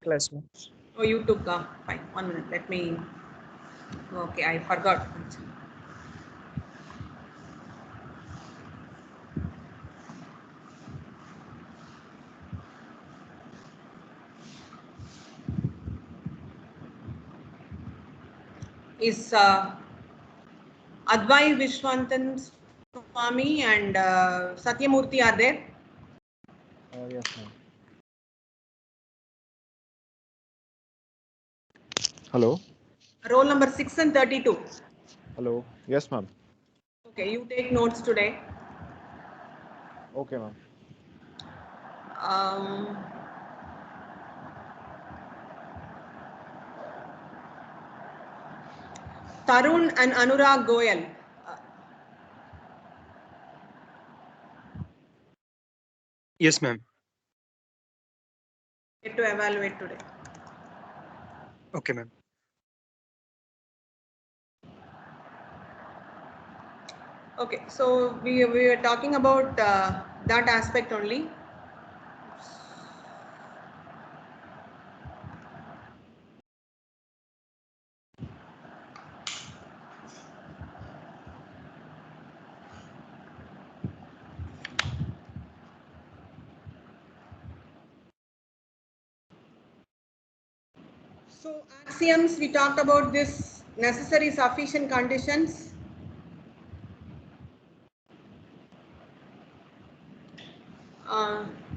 class, ma'am. Oh, you took fine. 1 minute. Let me. Okay, I forgot. Is Advai Vishwanathan Swami and Satyamurthy are there? Yes, ma'am. Hello. Roll number 6 and 32. Hello. Yes, ma'am. Okay, you take notes today. Okay, ma'am. Um, Tarun and Anurag Goyal. Yes, ma'am. Get to evaluate today. Okay, ma'am. Okay, so we were talking about that aspect only. So axioms, we talked about this necessary sufficient conditions.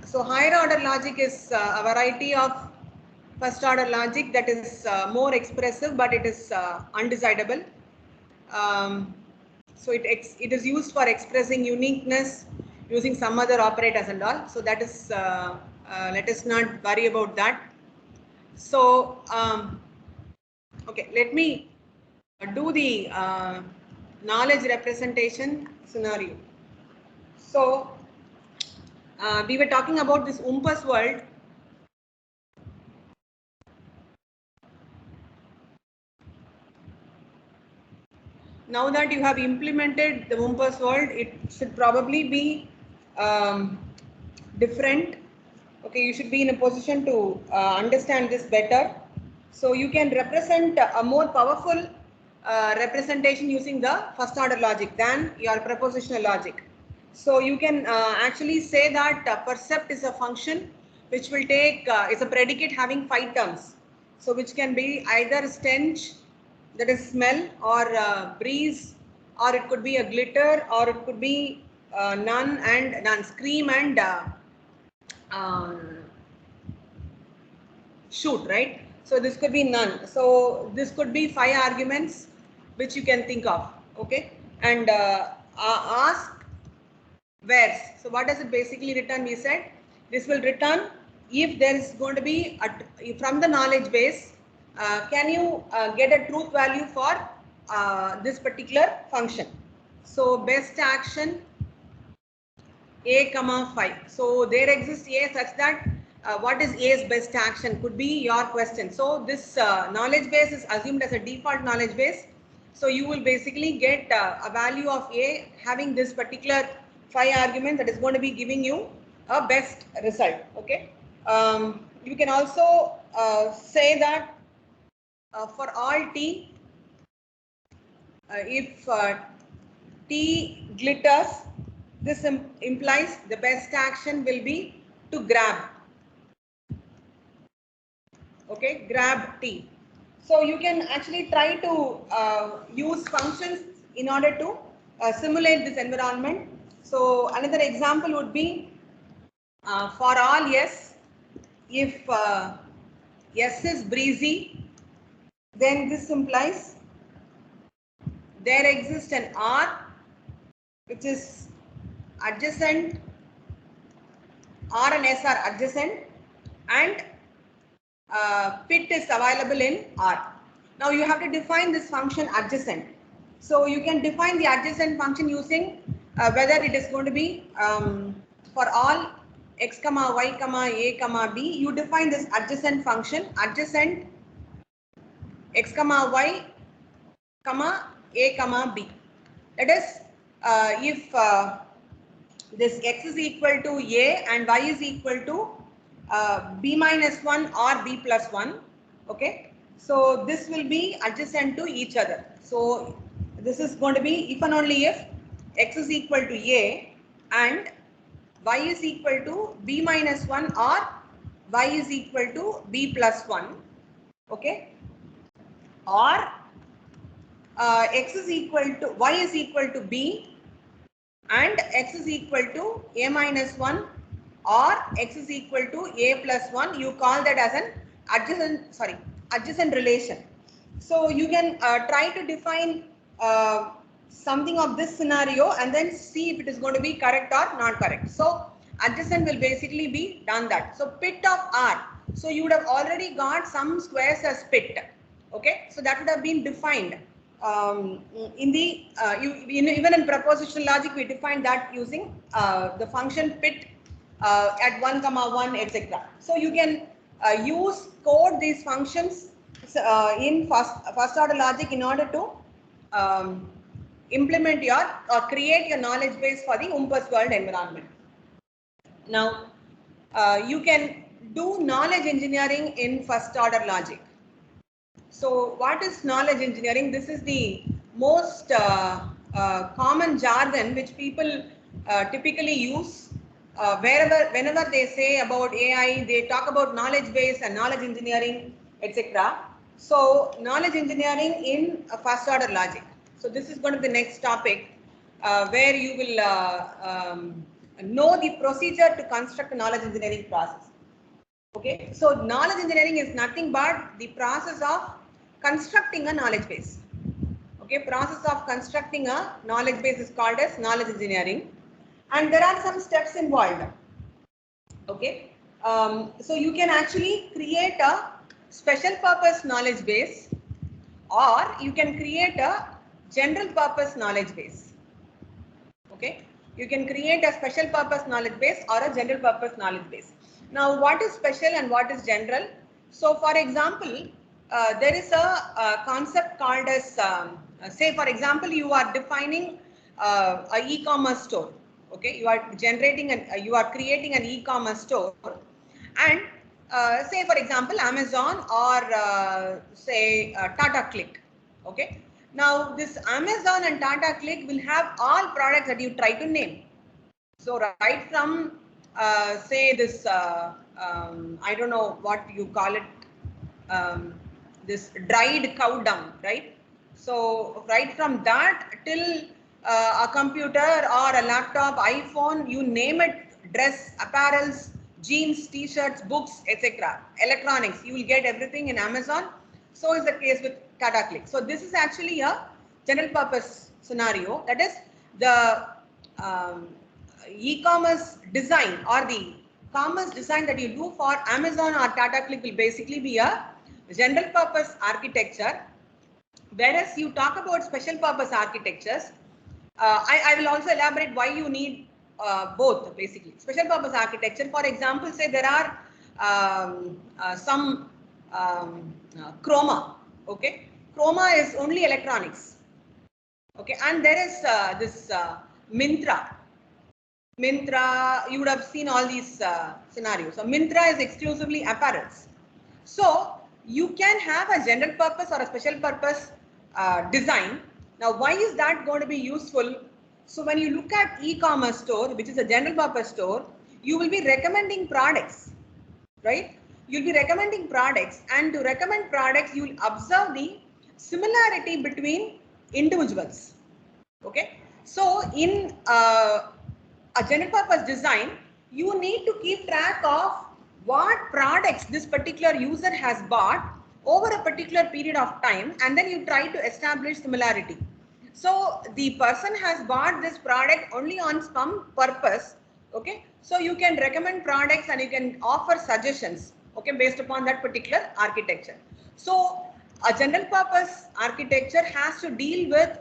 So higher order logic is a variety of first order logic that is more expressive, but it is undecidable. So it is used for expressing uniqueness using some other operators and all. So that is let us not worry about that. So okay, let me do the knowledge representation scenario. So we were talking about this Umpus world. Now that you have implemented the Umpus world, it should probably be different. Okay, you should be in a position to understand this better. So you can represent a more powerful representation using the first order logic than your propositional logic. So you can actually say that percept is a function which will take, is a predicate having 5 terms. So which can be either stench, that is smell, or breeze, or it could be a glitter, or it could be none and none, scream and shoot, right? So this could be none. So this could be 5 arguments which you can think of, okay? And ask wheres. So what does it basically return? We said this will return if there is going to be from the knowledge base. Can you get a truth value for this particular function? So best action a comma 5. So there exists a such that what is A's best action could be your question. So this knowledge base is assumed as a default knowledge base. So you will basically get a value of A having this particular 5 arguments that is going to be giving you a best result. Okay. You can also say that for all T, if T glitters, this implies the best action will be to grab. Okay, grab T. So you can actually try to use functions in order to simulate this environment. So another example would be for all S, if S is breezy, then this implies there exists an R which is adjacent. R and S are adjacent, and fit is available in R. Now you have to define this function adjacent. So you can define the adjacent function using whether it is going to be for all x comma y comma a comma b. You define this adjacent function adjacent x comma y comma a comma b. That is if this x is equal to a and y is equal to B minus 1 or B plus 1. Okay. So this will be adjacent to each other. So this is going to be if and only if x is equal to A and y is equal to B minus 1 or y is equal to B plus 1. Okay. Or x is equal to y is equal to B and x is equal to A minus 1 or x is equal to A plus 1. You call that as an adjacent relation. So you can try to define something of this scenario and then see if it is going to be correct or not correct. So adjacent will basically be done that. So pit of R. So you would have already got some squares as pit. Okay, so that would have been defined in the even in propositional logic we define that using the function pit at 1 comma 1 etc. So you can code these functions in first order logic in order to implement your or create your knowledge base for the Umpus world environment. Now you can do knowledge engineering in first order logic. So what is knowledge engineering? This is the most common jargon which people typically use whenever they say about AI, they talk about knowledge base and knowledge engineering, etc. So knowledge engineering in first order logic. So this is going to be the next topic where you will know the procedure to construct a knowledge engineering process. Okay, so knowledge engineering is nothing but the process of constructing a knowledge base. Okay, process of constructing a knowledge base is called as knowledge engineering, and there are some steps involved. Okay, so you can actually create a special purpose knowledge base, or you can create a general purpose knowledge base. Okay, you can create a special purpose knowledge base or a general purpose knowledge base. Now, what is special and what is general? So, for example, there is a concept called as, say, for example, you are defining a e-commerce store. Okay, you are you are creating an e-commerce store, and say, for example, Amazon or say Tata Click. Okay. Now, this Amazon and Tata Click will have all products that you try to name. So, right from say this, I don't know what you call it, this dried cow dung, right? So, right from that till a computer or a laptop, iPhone, you name it, dress, apparels, jeans, t-shirts, books, etc. Electronics, you will get everything in Amazon. So is the case with Tata Click. So this is actually a general purpose scenario. That is the e-commerce design or the commerce design that you do for Amazon or Tata Click will basically be a general purpose architecture. Whereas you talk about special purpose architectures, I will also elaborate why you need both basically. Special purpose architecture, for example, say there are some Chroma. Okay, Chroma is only electronics. Okay, and there is this Myntra. Myntra, you would have seen all these scenarios. So Myntra is exclusively apparels. So you can have a general purpose or a special purpose design. Now, why is that going to be useful? So when you look at e-commerce store, which is a general purpose store, you will be recommending products, right? You'll be recommending products, and to recommend products, you will observe the similarity between individuals. Okay. So in a general purpose design, you need to keep track of what products this particular user has bought over a particular period of time, and then you try to establish similarity. So the person has bought this product only on some purpose. Okay, so you can recommend products and you can offer suggestions, okay, based upon that particular architecture. So a general purpose architecture has to deal with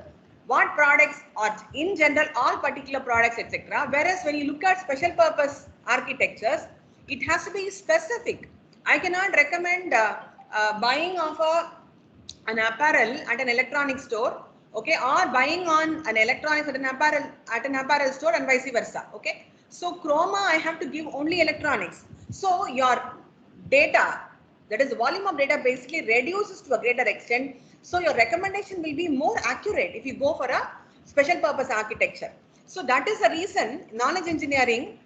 what products are in general, all particular products, etc. Whereas when you look at special purpose architectures, it has to be specific. I cannot recommend buying of an apparel at an electronic store, okay, or buying on an electronics at an apparel store and vice versa. Okay, so Chroma I have to give only electronics. So your data, that is the volume of data, basically reduces to a greater extent. So your recommendation will be more accurate if you go for a special purpose architecture. So that is the reason knowledge engineering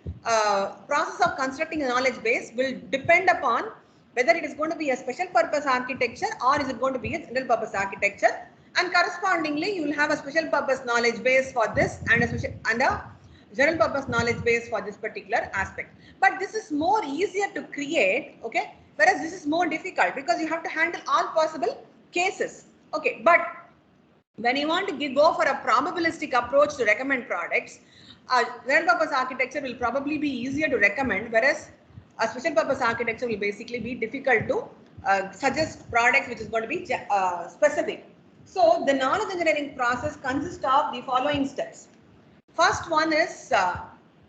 process of constructing a knowledge base will depend upon whether it is going to be a special purpose architecture or is it going to be a general purpose architecture, and correspondingly you will have a special purpose knowledge base for this and a general purpose knowledge base for this particular aspect. But this is more easier to create, okay, whereas this is more difficult because you have to handle all possible cases, okay. But when you want to go for a probabilistic approach to recommend products, general purpose architecture will probably be easier to recommend, whereas a special purpose architecture will basically be difficult to suggest products which is going to be specific. So the knowledge engineering process consists of the following steps. First one is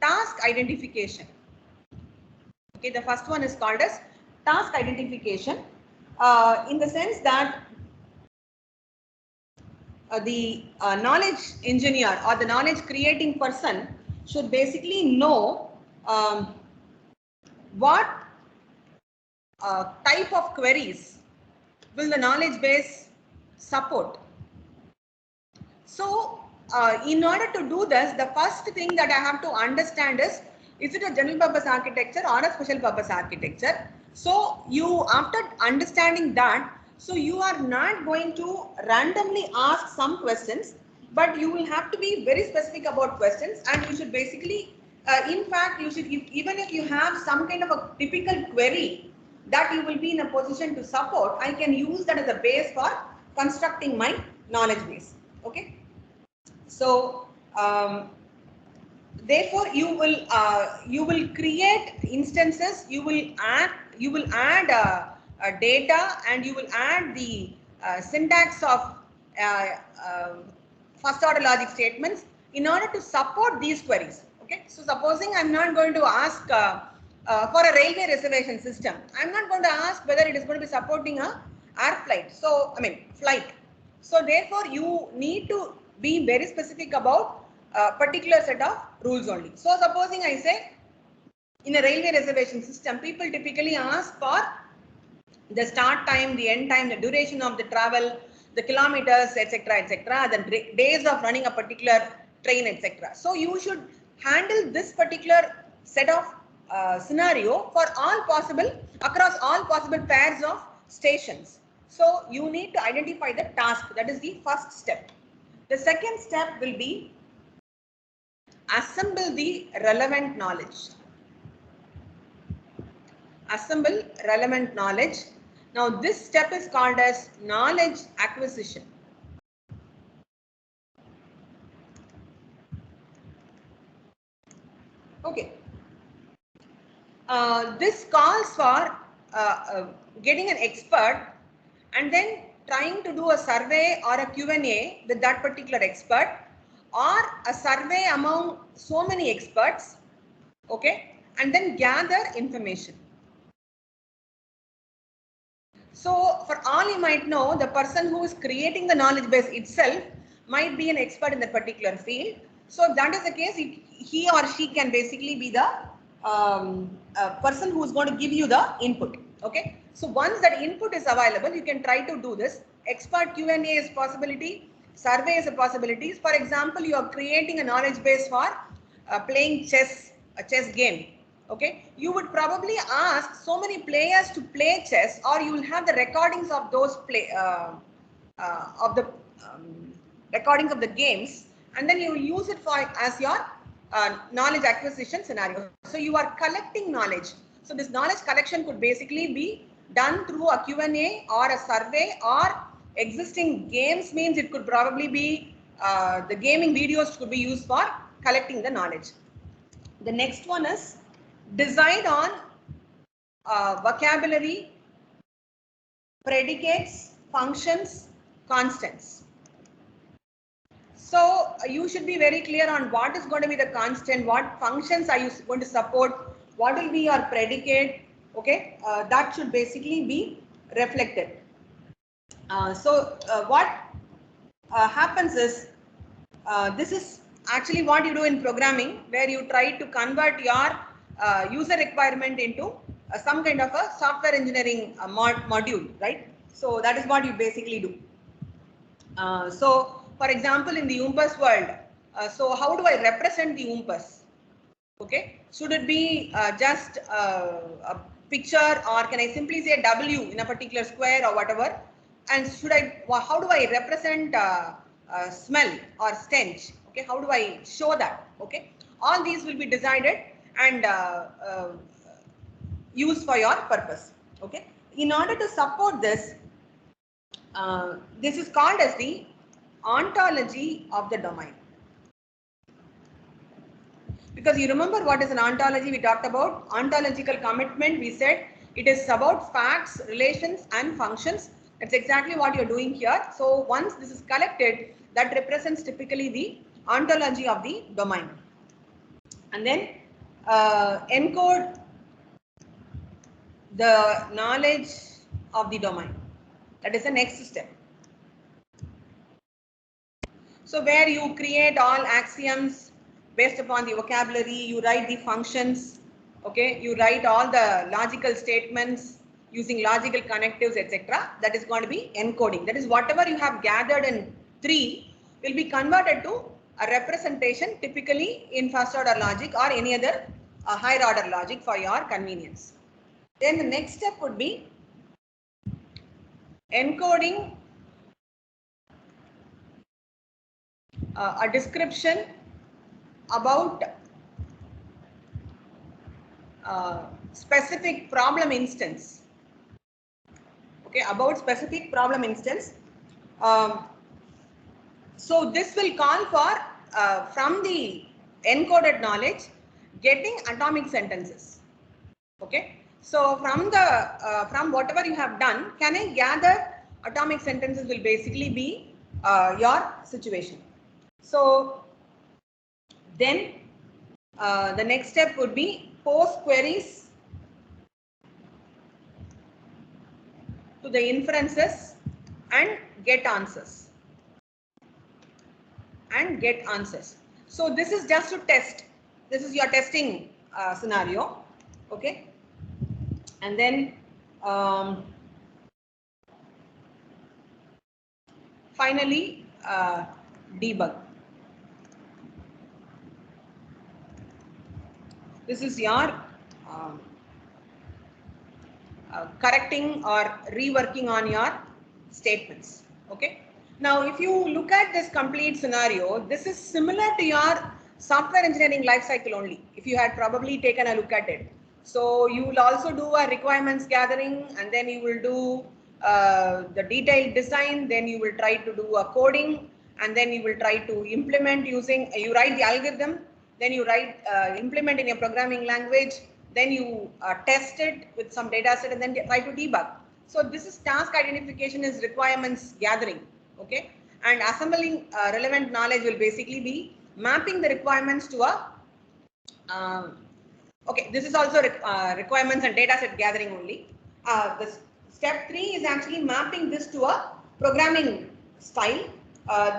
task identification. Okay, the first one is called as task identification, in the sense that the knowledge engineer or the knowledge creating person should basically know what type of queries will the knowledge base support. So in order to do this, the first thing that I have to understand is it a general purpose architecture or a special purpose architecture? So you, after understanding that, so you are not going to randomly ask some questions, but you will have to be very specific about questions, and you should basically, in fact, you should, even if you have some kind of a typical query that you will be in a position to support, I can use that as a base for constructing my knowledge base. Okay. So therefore you will create instances, you will add data, and you will add the syntax of first order logic statements in order to support these queries. Okay, so supposing I'm not going to ask for a railway reservation system, I'm not going to ask whether it is going to be supporting a air flight. So flight. So therefore you need to be very specific about a particular set of rules only. So supposing I say in a railway reservation system, people typically ask for the start time, the end time, the duration of the travel, the kilometers, etc., the days of running a particular train, etc. So you should handle this particular set of scenario for all possible, across all possible pairs of stations. So you need to identify the task. That is the first step. The second step will be assemble the relevant knowledge. Assemble relevant knowledge. Now this step is called as knowledge acquisition. Okay. This calls for getting an expert and then trying to do a survey or a Q&A with that particular expert, or a survey among so many experts, okay, and then gather information. So for all you might know, the person who is creating the knowledge base itself might be an expert in that particular field. So if that is the case, he or she can basically be the person who is going to give you the input. Okay. So once that input is available, you can try to do this. Expert Q&A is possibility. Survey is a possibility. For example, you are creating a knowledge base for playing chess, a chess game. Okay, you would probably ask so many players to play chess, or you will have the recordings of those recordings of the games, and then you will use it for as your knowledge acquisition scenario. So you are collecting knowledge. So this knowledge collection could basically be done through a Q&A or a survey, or existing games means it could probably be the gaming videos could be used for collecting the knowledge. The next one is decide on vocabulary, predicates, functions, constants. So you should be very clear on what is going to be the constant, what functions are you going to support, what will be your predicate. Okay, that should basically be reflected. What happens is, this is actually what you do in programming, where you try to convert your user requirement into some kind of a software engineering module, right? So that is what you basically do. So for example, in the UMPUS world, so how do I represent the UMPUS? Okay, should it be just a picture, or can I simply say W in a particular square or whatever? And should I, how do I represent smell or stench? Okay, how do I show that? Okay, all these will be decided and used for your purpose. Okay, in order to support this, this is called as the ontology of the domain. Because you remember what is an ontology we talked about? Ontological commitment, we said it is about facts, relations and functions. That's exactly what you're doing here. So once this is collected, that represents typically the ontology of the domain. And then encode the knowledge of the domain. That is the next step. So where you create all axioms based upon the vocabulary, you write the functions, okay, you write all the logical statements using logical connectives, etc. That is going to be encoding. That is whatever you have gathered in 3 will be converted to a representation, typically in first order logic or any other higher order logic for your convenience. Then the next step would be encoding a description about specific problem instance. Okay, about specific problem instance. So this will call for from the encoded knowledge getting atomic sentences. Okay, so from the from whatever you have done, can I gather atomic sentences will basically be your situation. So then the next step would be post queries to the inferences and get answers. So this is just to test. This is your testing scenario. Okay. And then finally debug. This is your correcting or reworking on your statements. Okay. Now, if you look at this complete scenario, this is similar to your software engineering lifecycle only. If you had probably taken a look at it. So you will also do a requirements gathering, and then you will do the detailed design. Then you will try to do a coding, and then you will try to implement using, you write the algorithm, then you write implement in a programming language, then you test it with some data set, and then try to debug. So this is task identification, is requirements gathering. Okay, and assembling relevant knowledge will basically be mapping the requirements to a okay, this is also requirements and data set gathering only. The step 3 is actually mapping this to a programming style.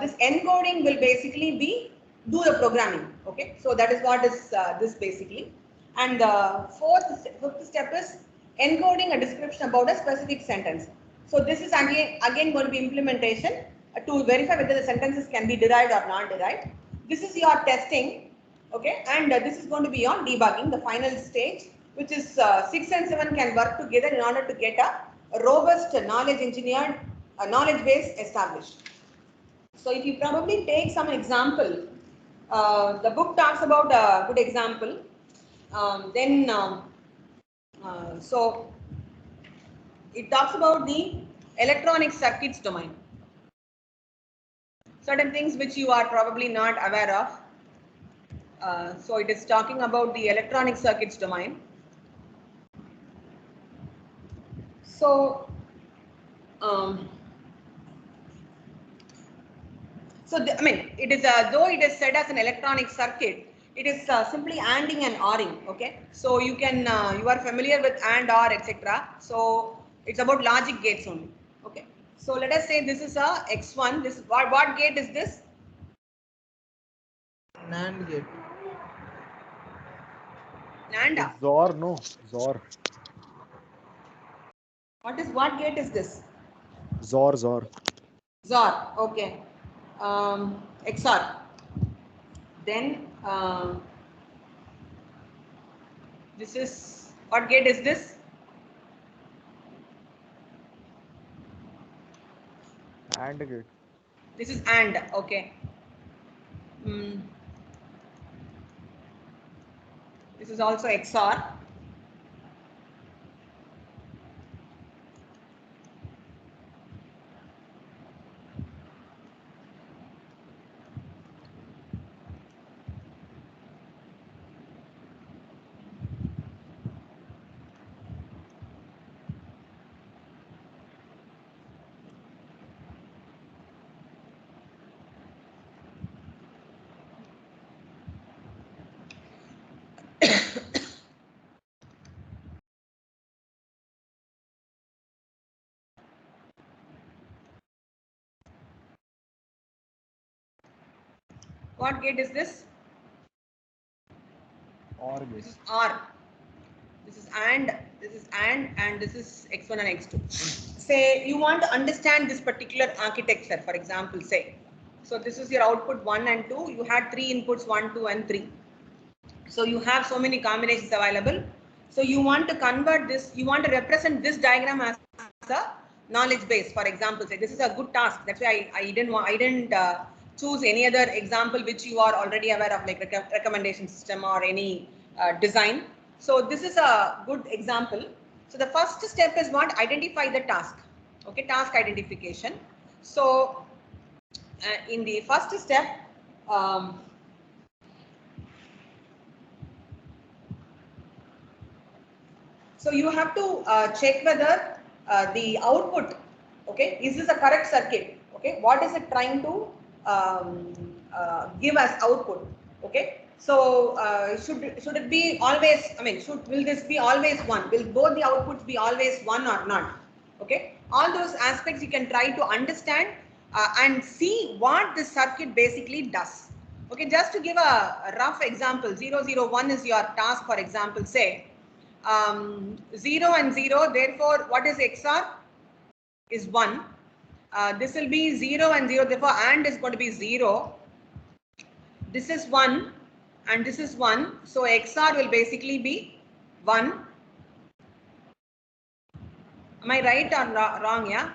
This encoding will basically be do the programming. Okay, so that is what is this basically. And the fifth step is encoding a description about a specific sentence. So this is again going to be implementation to verify whether the sentences can be derived or not derived. This is your testing. Okay, and this is going to be on debugging, the final stage, which is 6 and 7 can work together in order to get a robust knowledge engineered knowledge base established. So if you probably take some example, the book talks about a good example. So it talks about the electronic circuits domain. Certain things which you are probably not aware of. So it is talking about the electronic circuits domain. So, I mean, it is though it is said as an electronic circuit, it is simply ANDing and ORing. Okay, so you can you are familiar with AND, OR, etc. So it's about logic gates only. Okay, so let us say this is a X1. This what gate is this? NAND gate. NAND. It's XOR, no. XOR. What gate is this? XOR. XOR. Okay. XOR. Then this is, what gate is this? AND gate. This is AND. Okay. This is also XOR. What gate is this? OR This gate. is OR. This is AND, and this is X1 and X2. Say you want to understand this particular architecture, for example, say. So this is your output 1 and 2. You had 3 inputs, 1, 2, and 3. So you have so many combinations available. So you want to convert this, you want to represent this diagram as a knowledge base. For example, say this is a good task. That's why I didn't choose any other example which you are already aware of, like recommendation system or any design. So this is a good example. So the first step is what? Identify the task. Okay, task identification. So in the first step, so you have to check whether the output, okay, is this a correct circuit? Okay, what is it trying to give as output? Okay, so should it be always? I mean, will this be always one? Will both the outputs be always one or not? Okay, all those aspects you can try to understand and see what this circuit basically does. Okay, just to give a rough example, 001 is your task, for example, say 0 and 0, therefore what is XOR is 1. This will be 0 and 0, therefore AND is going to be 0. This is 1 and this is 1, so XOR will basically be 1. Am I right or wrong? Yeah,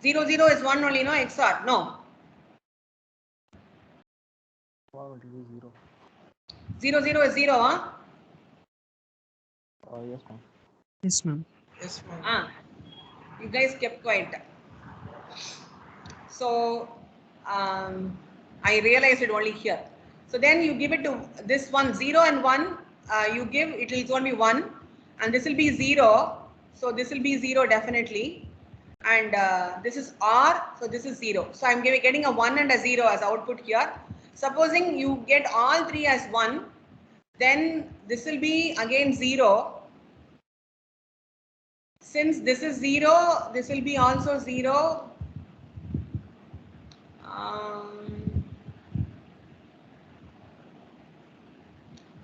0 0 is 1 only, no? XOR, no. 0. 0 0 is 0, huh? Yes, ma'am. Yes, ma'am. Yes, ma'am. You guys kept quiet. So I realized it only here. So then you give it to this one, 0 and 1, you give, it will going to be 1 and this will be 0. So this will be 0 definitely. And this is R, so this is 0. So I'm getting a 1 and a 0 as output here. Supposing you get all three as 1, then this will be again 0. Since this is 0, this will be also 0.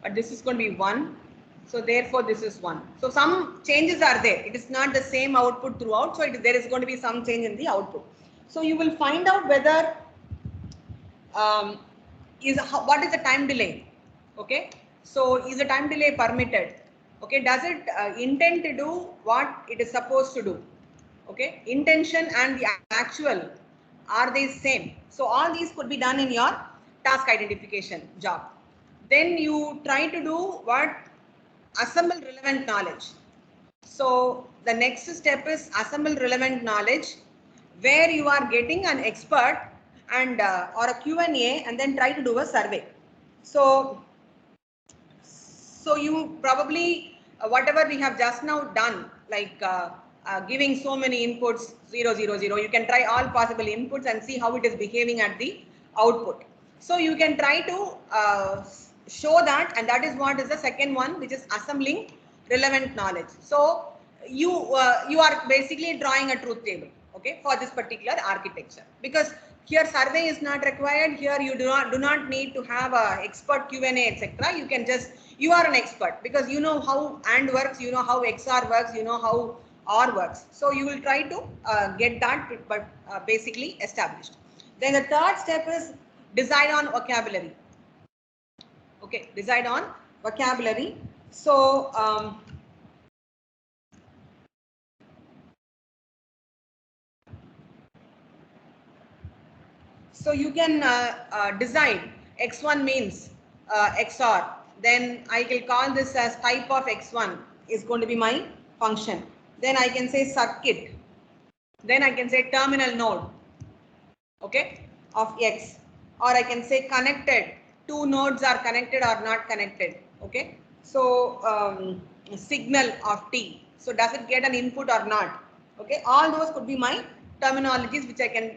But this is going to be 1. So therefore this is 1. So some changes are there. It is not the same output throughout. So there is going to be some change in the output. So you will find out whether what is the time delay. Okay. So is the time delay permitted? Okay. Does it intend to do what it is supposed to do? Okay. Intention and the actual, are they same? So all these could be done in your task identification job. Then you try to do what? Assemble relevant knowledge. So the next step is assemble relevant knowledge, where you are getting an expert and or a Q&A and then try to do a survey. So you probably whatever we have just now done, like giving so many inputs 0 0 0, you can try all possible inputs and see how it is behaving at the output. So you can try to show that, and that is what is the second one, which is assembling relevant knowledge. So you are basically drawing a truth table, okay, for this particular architecture, because Here survey is not required. Here you do not need to have a expert Q&A, etc. You can just, you are an expert because you know how AND works, you know how XOR works, you know how OR works. So you will try to get that, but basically established. Then the third step is decide on vocabulary. Okay, decide on vocabulary. So so you can decide x1 means XOR. Then I will call this as type of x1 is going to be my function. Then I can say circuit. Then I can say terminal node, okay, of x. Or I can say connected. Two nodes are connected or not connected, okay. So signal of t. So does it get an input or not? Okay, all those could be my terminologies which I can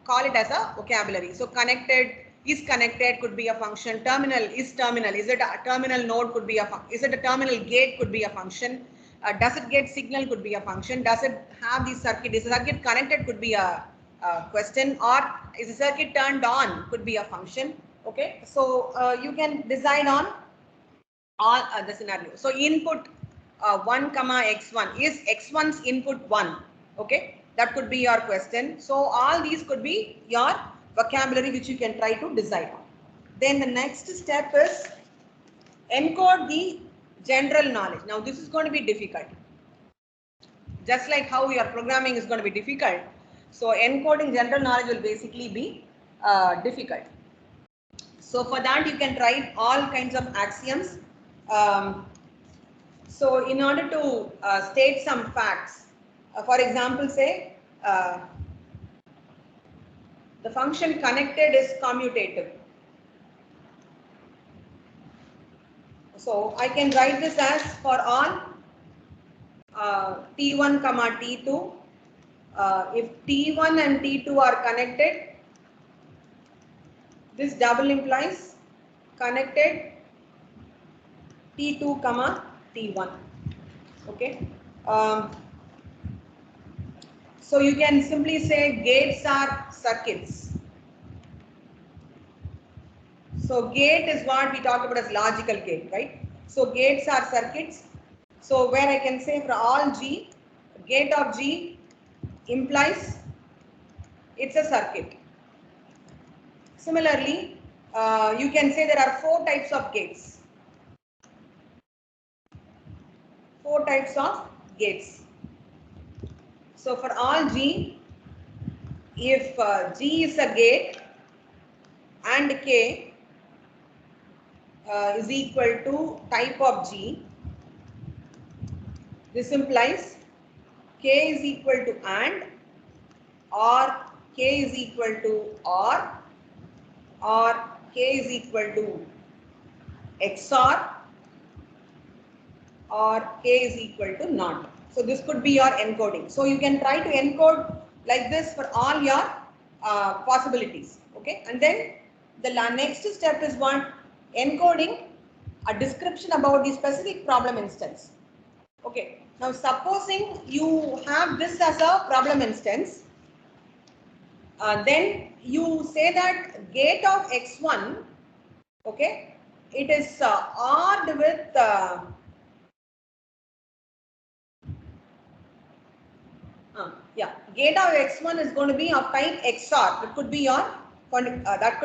call it as a vocabulary. So connected, is connected could be a function. Terminal, is it a terminal node could be a function. Is it a terminal gate could be a function. Does it get signal could be a function. Does it have the circuit? Is the circuit connected could be a question, or is the circuit turned on could be a function. Okay, so you can decide on all the scenario. So input 1 comma x1, is x1's input 1? Okay, that could be your question. So all these could be your vocabulary which you can try to decide on. Then the next step is encode the general knowledge. Now this is going to be difficult. Just like how your programming is going to be difficult. So encoding general knowledge will basically be difficult. So for that you can write all kinds of axioms. So in order to state some facts, for example, say the function connected is commutative. So I can write this as for all T1 comma T2. If T1 and T2 are connected, this double implies connected T2 comma T1. Okay. So you can simply say gates are circuits. So gate is what we talk about as logical gate, right? So gates are circuits. So where I can say for all G, gate of G implies it's a circuit. Similarly, you can say there are 4 types of gates. 4 types of gates. So for all G, if G is a gate and K is equal to type of G, this implies K is equal to AND, or K is equal to or K is equal to XOR, or K is equal to NOT. So this could be your encoding. So you can try to encode like this for all your possibilities. Okay, and then the next step is one encoding a description about the specific problem instance. Okay, now supposing you have this as a problem instance, then you say that gate of x1, okay, it is ORed with gate of x1 is going to be of type XOR. That could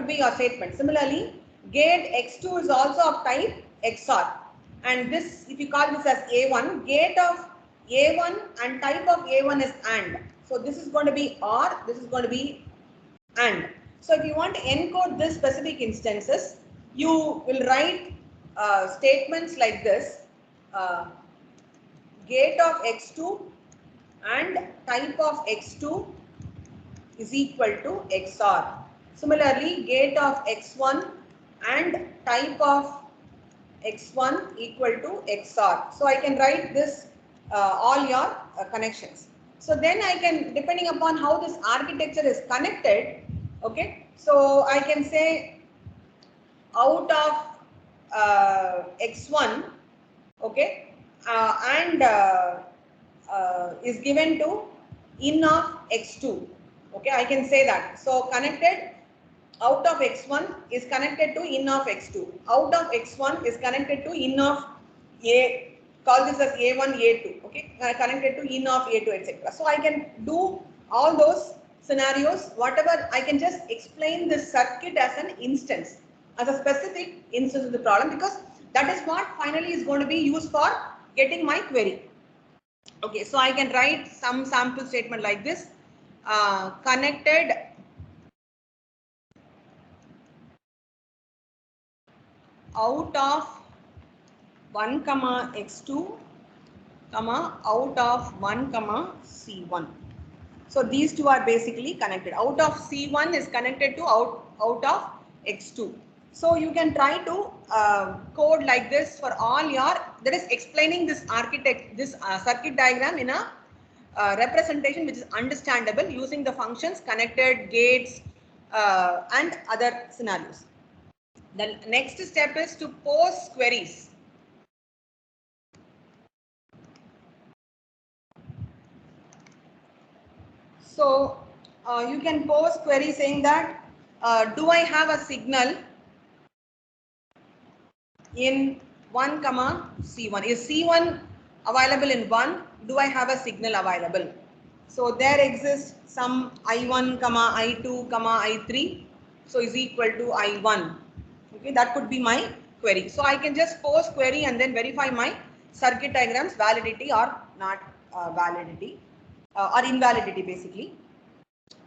be your statement. Similarly, gate x2 is also of type XOR, and this, if you call this as A1, gate of A1 and type of A1 is AND. So this is going to be OR, this is going to be AND. So if you want to encode this specific instances, you will write statements like this: gate of x2 and type of x2 is equal to XOR. Similarly, gate of x1 and type of x1 equal to XOR. So I can write this all your connections. So then I can, depending upon how this architecture is connected, okay, so I can say out of x1, okay, and is given to in of x2. Okay, I can say that. So connected out of x1 is connected to in of x2. Out of x1 is connected to in of a, call this as a1, a2. Okay, connected to in of a2, etc. So I can do all those scenarios, whatever. I can just explain this circuit as an instance, as a specific instance of the problem, because that is what finally is going to be used for getting my query. Okay, so I can write some sample statement like this. Connected out of 1 comma x2 comma out of 1 comma c1. So these two are basically connected. Out of c1 is connected to out of x2. So you can try to code like this for all your, that is explaining this circuit diagram in a representation which is understandable using the functions, connected, gates, and other scenarios. The next step is to pose queries. So you can pose query saying that do I have a signal in 1 comma C1? Is C1 available in 1? Do I have a signal available? So there exists some I1 comma I2 comma I3. So is equal to I1. Okay, that could be my query. So I can just pose query and then verify my circuit diagram's validity or not validity or invalidity basically.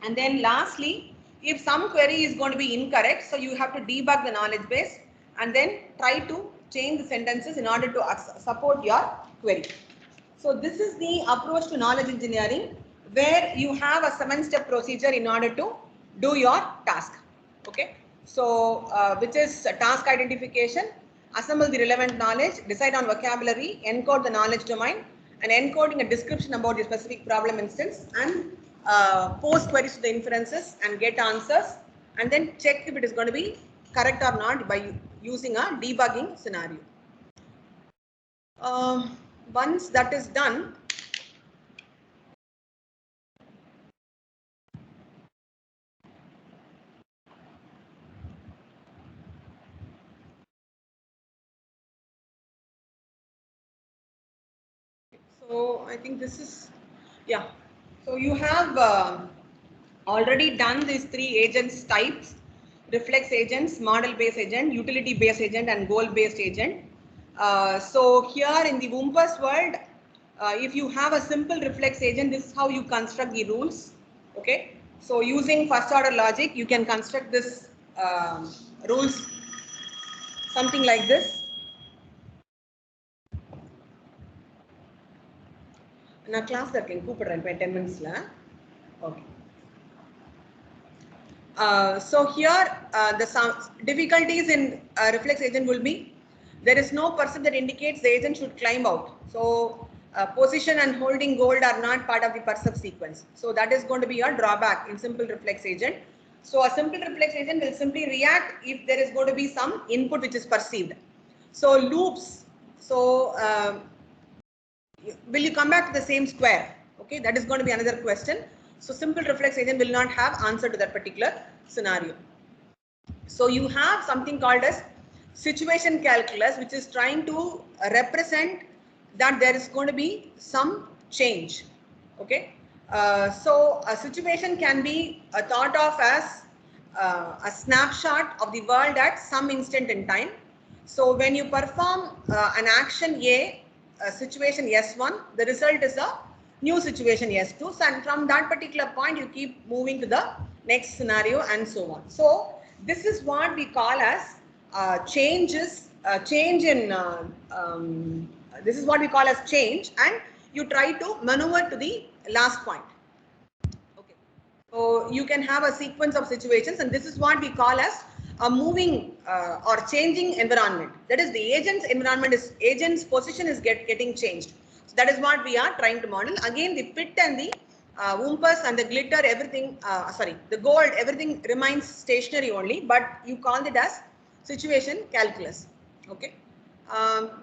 And then lastly, if some query is going to be incorrect, so you have to debug the knowledge base and then try to change the sentences in order to support your query. So this is the approach to knowledge engineering, where you have a 7-step procedure in order to do your task. Okay. So which is task identification, assemble the relevant knowledge, decide on vocabulary, encode the knowledge domain, and encoding a description about the specific problem instance, and post queries to the inferences and get answers, and then check if it is going to be correct or not by using a debugging scenario. Once that is done, so I think this is, yeah. So you have already done these 3 agents types: reflex agents, model based agent, utility based agent, and goal based agent. So here in the Wumpus world, if you have a simple reflex agent, this is how you construct the rules. Okay. So using first order logic, you can construct this rules something like this. நான் கிளாஸ்ல இருக்கேன் கூப்பிடுறேன் 10 minutesல. Okay. So here the difficulties in reflex agent will be there is no person that indicates the agent should climb out. So position and holding gold are not part of the percept sequence. So that is going to be a drawback in simple reflex agent. So a simple reflex agent will simply react if there is going to be some input which is perceived. So loops. So will you come back to the same square? Okay, that is going to be another question. So simple reflex agent will not have answer to that particular scenario. So you have something called as situation calculus, which is trying to represent that there is going to be some change. Okay, so a situation can be thought of as a snapshot of the world at some instant in time. So when you perform an action A, situation S1, the result is a new situation S2. So and from that particular point, you keep moving to the next scenario and so on. So this is what we call as change in this is what we call as change, and you try to maneuver to the last point. Okay. So you can have a sequence of situations, and this is what we call as a moving or changing environment. That is, the agent's position is getting changed. So that is what we are trying to model. Again, the pit and the Wumpus and the glitter, everything, the gold, everything remains stationary only, but you call it as situation calculus. Okay.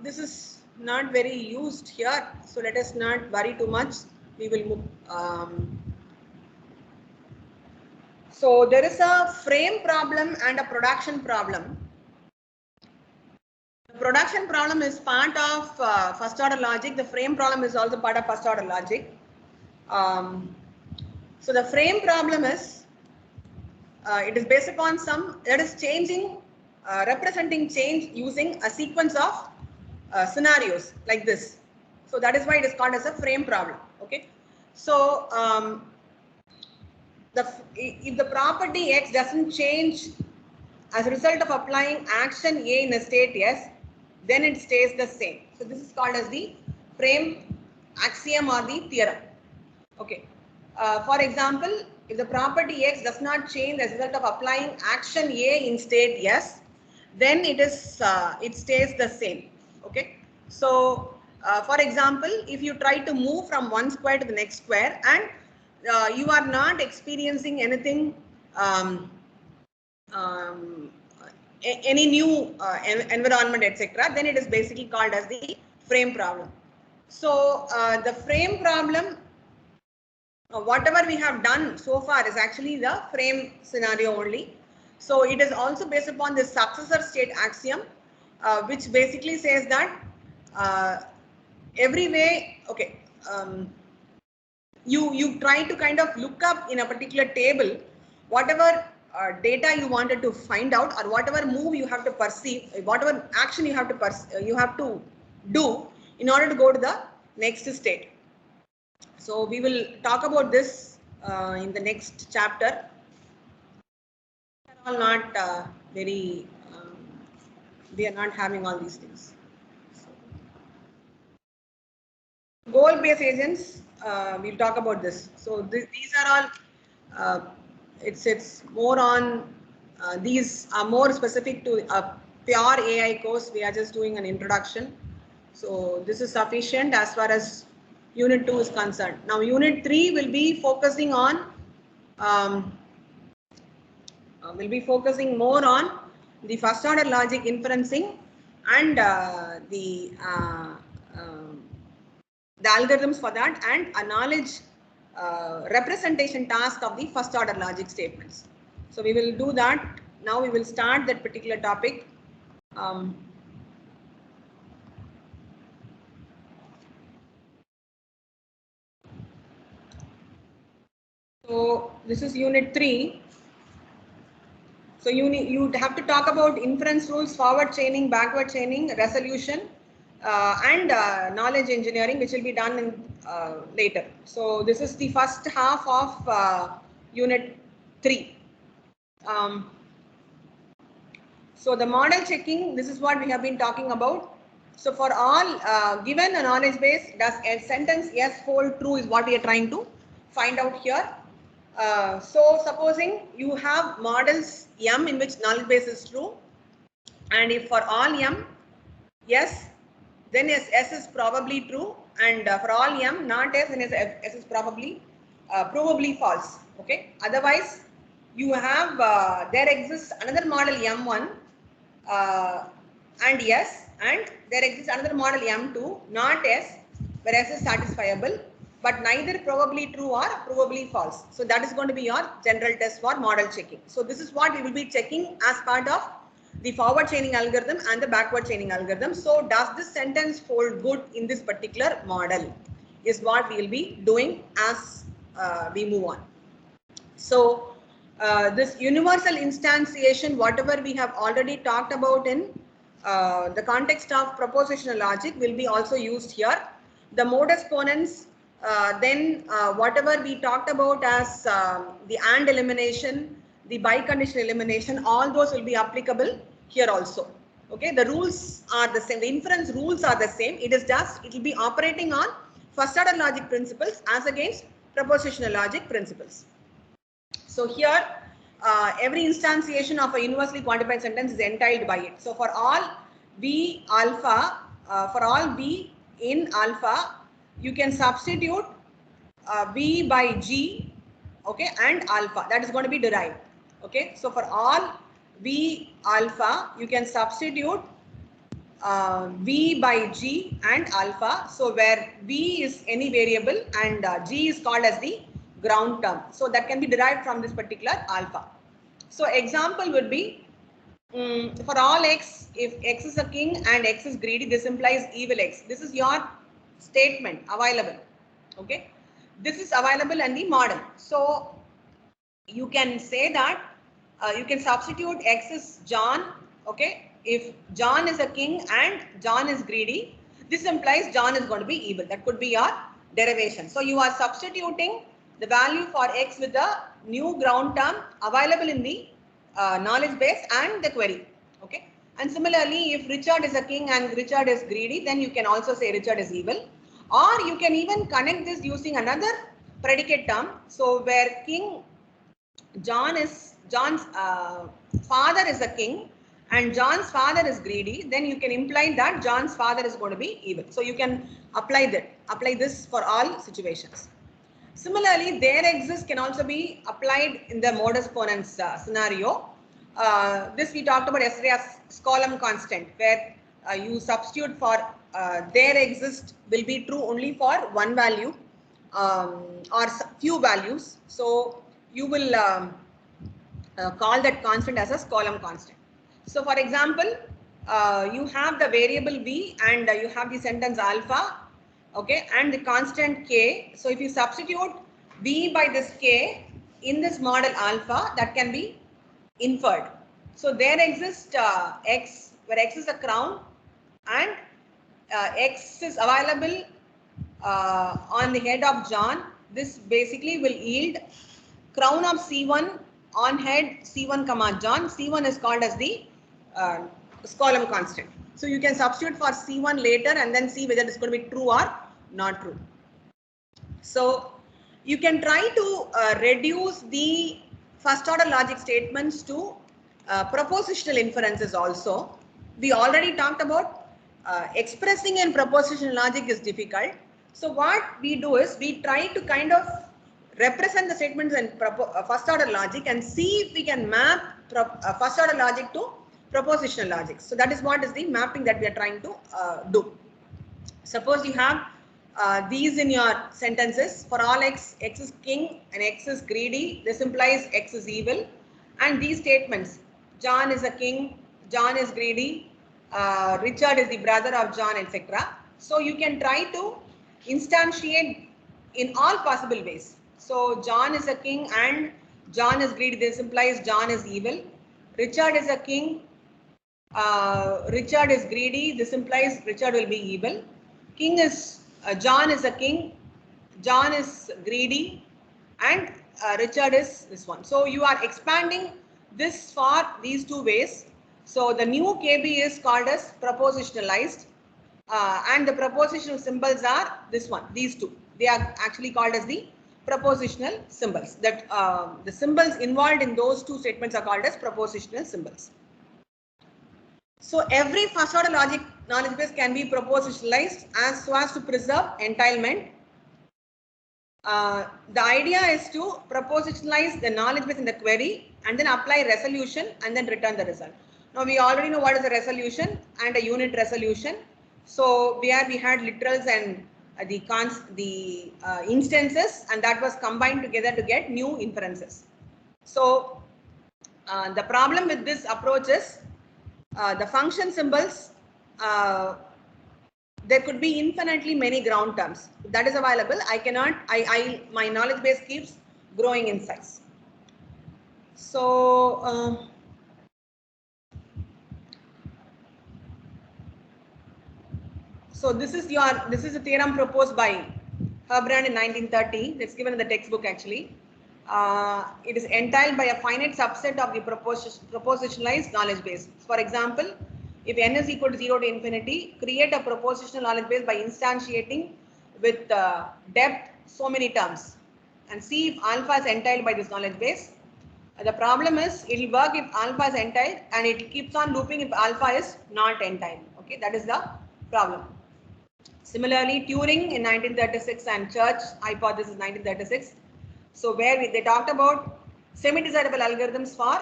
This is not very used here, so let us not worry too much. We will move. So there is a frame problem and a production problem. The production problem is part of first order logic. The frame problem is also part of first order logic. So the frame problem is, it is based upon some, that is changing, representing change using a sequence of scenarios like this. So that is why it is called as a frame problem. Okay. So if the property X doesn't change as a result of applying action A in a state S, then it stays the same. So this is called as the frame axiom or the theorem. Okay. For example, if the property X does not change as a result of applying action A in state S, then it stays the same. Okay. So for example, if you try to move from one square to the next square and you are not experiencing anything, any new environment, etc., then it is basically called as the frame problem. So the frame problem, whatever we have done so far is actually the frame scenario only. So it is also based upon the successor state axiom, which basically says that every way, okay, you try to kind of look up in a particular table whatever data you wanted to find out, or whatever move you have to perceive, whatever action you have to do in order to go to the next state. So we will talk about this in the next chapter. We are all not we are not having all these things. Goal-based agents, we'll talk about this. So these are all, it's more on, these are more specific to a pure AI course. We are just doing an introduction. So this is sufficient as far as Unit 2 is concerned. Now Unit 3 will be focusing on, more on the first order logic inferencing and the algorithms for that, and a knowledge representation task of the first order logic statements. So we will do that. Now we will start that particular topic. So this is Unit 3. So you have to talk about inference rules, forward chaining, backward chaining, resolution, and knowledge engineering, which will be done in, later. So this is the first half of Unit 3. So the model checking, this is what we have been talking about. So for all given a knowledge base, does a sentence yes hold true is what we are trying to find out here. So supposing you have models M in which knowledge base is true, and if for all M yes, then S is probably true, and for all M not S, then S is probably false. Okay. Otherwise, you have there exists another model M1 and S, and there exists another model M2 not S, where S is satisfiable, but neither probably true or probably false. So that is going to be your general test for model checking. So this is what we will be checking as part of the forward chaining algorithm and the backward chaining algorithm. So does this sentence hold good in this particular model is what we will be doing as we move on. So this universal instantiation, whatever we have already talked about in the context of propositional logic, will be also used here. The modus ponens, then whatever we talked about as the AND elimination, the biconditional elimination, all those will be applicable here also. Okay, the rules are the same, the inference rules are the same. It is just, it will be operating on first order logic principles as against propositional logic principles. So here, every instantiation of a universally quantified sentence is entailed by it. So for all B alpha, for all B in alpha, you can substitute B by G, okay, and alpha. That is going to be derived. Okay, so for all B alpha, you can substitute V by G and alpha. So where V is any variable and G is called as the ground term. So that can be derived from this particular alpha. So example would be, for all x, if x is a king and x is greedy, this implies evil x. This is your statement available. Okay, this is available in the model. So you can say that you can substitute x is John. Okay, if John is a king and John is greedy, this implies John is going to be evil. That could be your derivation. So you are substituting the value for x with the new ground term available in the knowledge base and the query. Okay, and similarly, if Richard is a king and Richard is greedy, then you can also say Richard is evil. Or you can even connect this using another predicate term. So where king John's father is a king and John's father is greedy, then you can imply that John's father is going to be evil. So you can apply this for all situations. Similarly, there exists can also be applied in the modus ponens scenario. This we talked about yesterday as Skolem constant, where you substitute for there exist will be true only for one value or few values. So you will call that constant as a Skolem constant. So for example, you have the variable v and you have the sentence alpha, okay, and the constant k. So if you substitute v by this k in this model alpha, that can be inferred. So there exists x, where x is a crown and x is available on the head of John. This basically will yield crown of C1 on head C1 comma John. C1 is called as the Skolem constant. So you can substitute for C1 later and then see whether it's going to be true or not true. So you can try to reduce the first order logic statements to propositional inferences also. We already talked about expressing in propositional logic is difficult. So what we do is we try to kind of represent the statements in first order logic and see if we can map first order logic to propositional logic. So that is what is the mapping that we are trying to do. Suppose you have these in your sentences. For all x, x is king and x is greedy. This implies x is evil. And these statements, John is a king, John is greedy, Richard is the brother of John, etc. So you can try to instantiate in all possible ways. So John is a king and John is greedy. This implies John is evil. Richard is a king. Richard is greedy. This implies Richard will be evil. King is John is a king. John is greedy, and Richard is this one. So you are expanding this for these two ways. So the new KB is called as propositionalized, and the propositional symbols are this one. These two, they are actually called as the propositional symbols. That the symbols involved in those two statements are called as propositional symbols. So every first order logic knowledge base can be propositionalized so as to preserve entailment. The idea is to propositionalize the knowledge base in the query and then apply resolution and then return the result. Now we already know what is a resolution and a unit resolution. So where we had literals and the instances, and that was combined together to get new inferences. So the problem with this approach is the function symbols, there could be infinitely many ground terms. If that is available, I cannot, my knowledge base keeps growing in size. So, this is a theorem proposed by Herbrand in 1930. It's given in the textbook actually. It is entailed by a finite subset of the propositionalized knowledge base. For example, if n is equal to 0 to infinity, create a propositional knowledge base by instantiating with depth so many terms and see if alpha is entailed by this knowledge base. The problem is it will work if alpha is entailed and it keeps on looping if alpha is not entailed. Okay, that is the problem. Similarly, Turing in 1936 and Church hypothesis 1936. So where they talked about semi-decidable algorithms for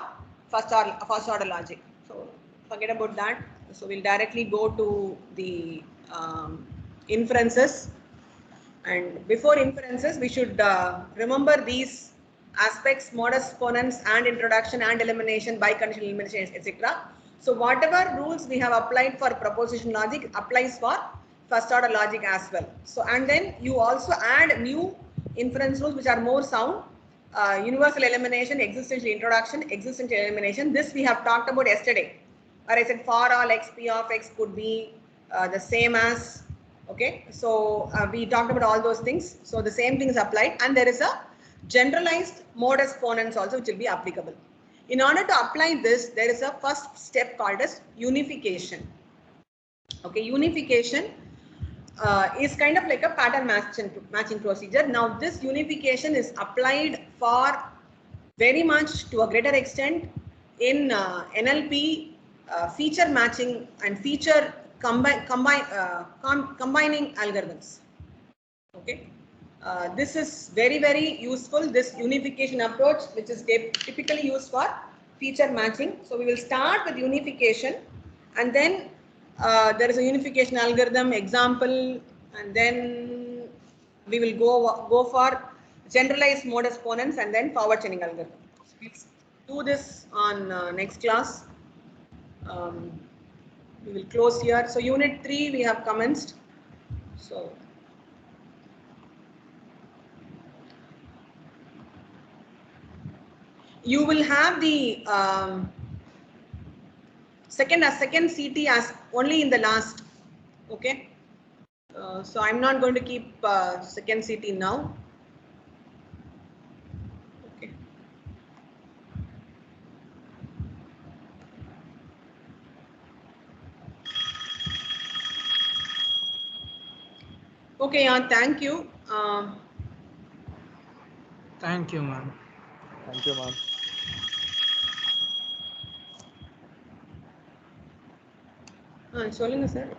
first order logic. So forget about that. So we'll directly go to the inferences. And before inferences, we should remember these aspects: modus ponens and introduction and elimination, biconditional elimination, etc. So whatever rules we have applied for proposition logic applies for first order logic as well. So, and then you also add new inference rules which are more sound. Universal elimination, existential introduction, existential elimination. This we have talked about yesterday, where I said for all x p of x could be the same as, okay. So we talked about all those things. So the same thing is applied, and there is a generalized modus ponens also which will be applicable. In order to apply this, there is a first step called as unification. Okay, unification is kind of like a pattern matching procedure. Now this unification is applied for very much to a greater extent in NLP feature matching and feature combining algorithms. Okay, this is very useful, this unification approach, which is typically used for feature matching. So we will start with unification, and then there is a unification algorithm example, and then we will go for generalized modus ponens and then forward chaining algorithm. So we'll do this on next class. We will close here. So unit 3 we have commenced. So you will have the second CT as only in the last. Okay. So I'm not going to keep second CT now. Okay. Okay, thank you. Thank you, ma'am. Thank you, ma'am. சொல்லுங்க sir.